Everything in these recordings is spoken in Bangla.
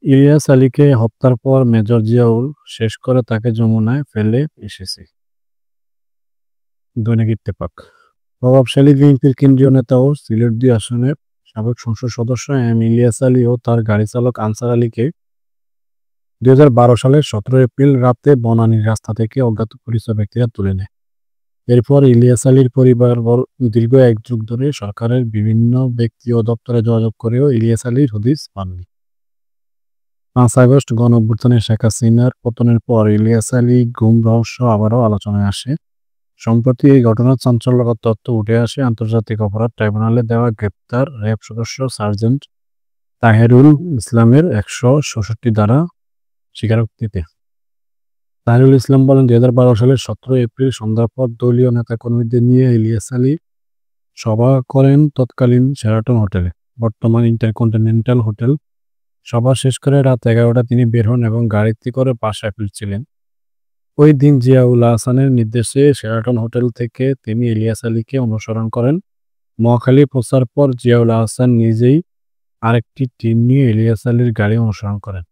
ইলিয়াস আলীকে হত্যার পর মেজর জিয়াউল শেষ করে তাকে যমুনায় ফেলে এসেছে। দৈনিক ইত্তেফাক। প্রভাবশালী বিএনপির কেন্দ্রীয় নেতা ও সিলেট ২ আসনের সাবেক সংসদ সদস্য এম ইলিয়াস আলী ও তার গাড়ি চালক আনসার আলীকে ২০১২ সালের ১৭ এপ্রিল রাতে বনানীর রাস্তা থেকে অজ্ঞাত পরিচয় ব্যক্তিরা তুলে নেয়। এরপর ইলিয়াস আলীর পরিবার দীর্ঘ ১ যুগ ধরে সরকারের বিভিন্ন ব্যক্তি ও দপ্তরে যোগাযোগ করেও ইলিয়াস আলীর হদিস পাননি। ৫ আগস্ট গণঅভ্যুত্থানে শেখ হাসিনার পতনের পর ইলিয়াস আলী গুম রহস্য আবারও আলোচনায় আসে। সম্প্রতি এই ঘটনার চাঞ্চল্যকর তথ্য উঠে আসে আন্তর্জাতিক অপরাধ ট্রাইব্যুনালে দেওয়া গ্রেপ্তার র্যাব সদস্য সার্জেন্ট তাহেরুল ইসলামের ১৬৬ ধারা স্বীকারোক্তিতে। তাহেরুল ইসলাম বলেন, ২০১২ সালের ১৭ এপ্রিল সন্ধ্যার পর দলীয় নেতাকর্মীদের নিয়ে ইলিয়াস আলী সভা করেন তৎকালীন শেরাটন হোটেলে, বর্তমান ইন্টারকন্টিনেন্টাল হোটেল। সভা শেষ করে রাত ১১টায় তিনি বের হন এবং গাড়িতে করে বাসায় ফিরছিলেন। ওই দিন জিয়াউল আহসানের নির্দেশে শেরাটন হোটেল থেকে তিনি ইলিয়াস আলীকে অনুসরণ করেন। মহাখালী পৌঁছার পর জিয়াউল আহসান নিজেই আরেকটি টিম নিয়ে ইলিয়াস আলীর গাড়ি অনুসরণ করেন।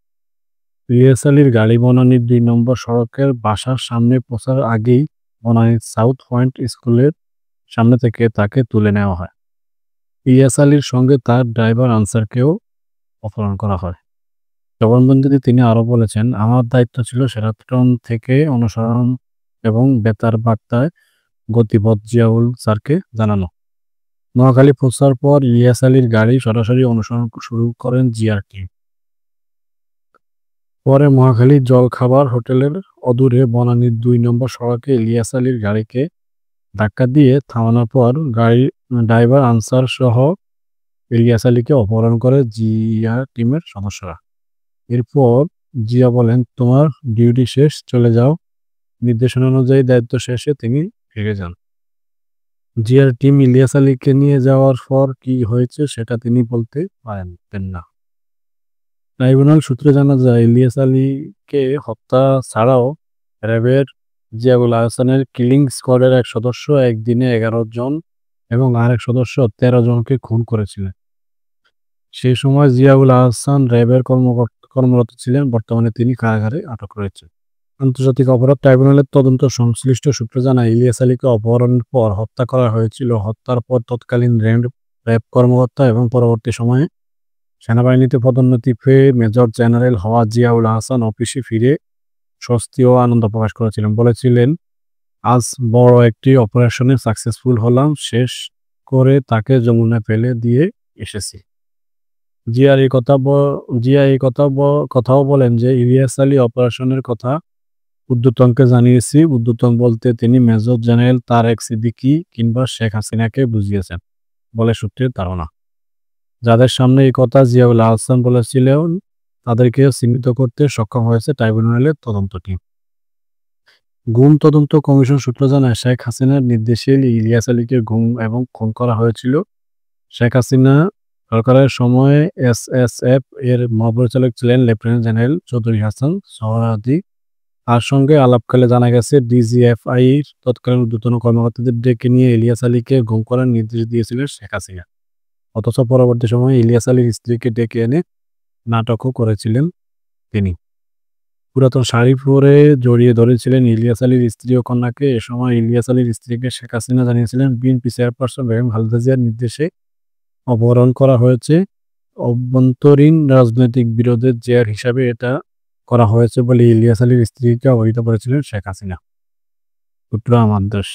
ইলিয়াস আলীর গাড়ি বনানীর ২ নম্বর সড়কের বাসার সামনে পৌঁছার আগেই বনানীর সাউথ পয়েন্ট স্কুলের সামনে থেকে তাকে তুলে নেওয়া হয়। ইলিয়াস আলীর সঙ্গে তার ড্রাইভার আনসারকেও অপহরণ করা হয়। জবানবন্দিতে তিনি আরও বলেছেন, আমার দায়িত্ব ছিল শেরাটন থেকে অনুসরণ এবং বেতার বার্তায় গতিপথ জিয়াউল স্যারকে জানানো। নোয়াখালী পৌঁছার পর ইলিয়াস আলীর গাড়ি সরাসরি অনুসরণ শুরু করেন জিয়ার টিম। পরে মহাখালী জলখাবার হোটেলের অদূরে বনানীর ২ নম্বর সড়কে ইলিয়াস আলীর গাড়িকে ধাক্কা দিয়ে থামানোর পর গাড়ির ড্রাইভার আনসার সহ ইলিয়াস আলীকে অপহরণ করে জিয়া টিমের সদস্যরা। এরপর জিয়া বলেন, তোমার ডিউটি শেষ, চলে যাও। নির্দেশনা অনুযায়ী দায়িত্ব শেষে তিনি ফিরে যান। জিয়ার টিম ইলিয়াস আলীকে নিয়ে যাওয়ার পর কি হয়েছে সেটা তিনি বলতে পারেন না। ট্রাইব্যুনাল সূত্রে জানা যায়, ইলিয়াস আলীকে হত্যা ছাড়াও র্যাবের জিয়াউল আহসানের কিলিং স্কোয়াডের এক সদস্য একদিনে ১১ জন এবং আরেক সদস্য ১৩ জনকে খুন করেছিলেন। সেই সময় জিয়াউল আহসান র্যাবের কর্মরত ছিলেন। বর্তমানে তিনি কারাগারে আটক রয়েছেন। আন্তর্জাতিক অপরাধ ট্রাইব্যুনালের তদন্ত সংশ্লিষ্ট সূত্র জানায়, ইলিয়াস আলীকে অপহরণের পর হত্যা করা হয়েছিল। হত্যার পর তৎকালীন র্যাব কর্মকর্তা এবং পরবর্তী সময়ে সেনাবাহিনীতে পদোন্নতি পেয়ে মেজর জেনারেল হওয়া জিয়াউল আহসান অফিসে ফিরে স্বস্তি ও আনন্দ প্রকাশ করেছিলেন। বলেছিলেন, আজ বড় একটি অপারেশনে সাকসেসফুল হলাম, শেষ করে তাকে যমুনায় ফেলে দিয়ে এসেছি। জিয়া এই কথাও বলেন যে, ইলিয়াস আলী অপারেশনের কথা ঊর্ধ্বতনকে জানিয়েছি। ঊর্ধ্বতন বলতে তিনি মেজর জেনারেল তারেক সিদ্দিকী কিংবা শেখ হাসিনাকে বুঝিয়েছেন বলে সূত্রের ধারণা। যাদের সামনে এই কথা জিয়াউল আহসান বলেছিলেন, তাদেরকেও চিহ্নিত করতে সক্ষম হয়েছে ট্রাইব্যুনালের তদন্ত টিম। গুম তদন্ত কমিশন সূত্র জানায়, শেখ হাসিনার নির্দেশে ইলিয়াস আলীকে গুম এবং খুন করা হয়েছিল। শেখ হাসিনা সরকারের সময়ে এসএসএফ এর মহাপরিচালক ছিলেন লেফটেন্যান্ট জেনারেল চৌধুরী হাসান সোহরাওয়ার্দী। তার সঙ্গে আলাপকালে জানা গেছে, ডিজিএফআইর তৎকালীন ঊর্ধ্বতন কর্মকর্তাদের ডেকে নিয়ে ইলিয়াস আলীকে গুম করার নির্দেশ দিয়েছিলেন শেখ হাসিনা। অথচ পরবর্তী সময়ে ইলিয়াস আলীর স্ত্রীকে ডেকে এনে নাটকও করেছিলেন তিনি। পুরাতন শাড়ি পরে জড়িয়ে ধরেছিলেন ইলিয়াস আলীর স্ত্রী ও কন্যাকে। এ সময় ইলিয়াস আলীর স্ত্রীকে শেখ হাসিনা জানিয়েছিলেন, বিএনপি চেয়ারপারসন বেগম খালেদা জিয়ার নির্দেশে অপহরণ করা হয়েছে। অভ্যন্তরীণ রাজনৈতিক বিরোধের জের হিসাবে এটা করা হয়েছে বলে ইলিয়াস আলীর স্ত্রীকে অবহিত করেছিলেন শেখ হাসিনা। সূত্র আমার দেশ।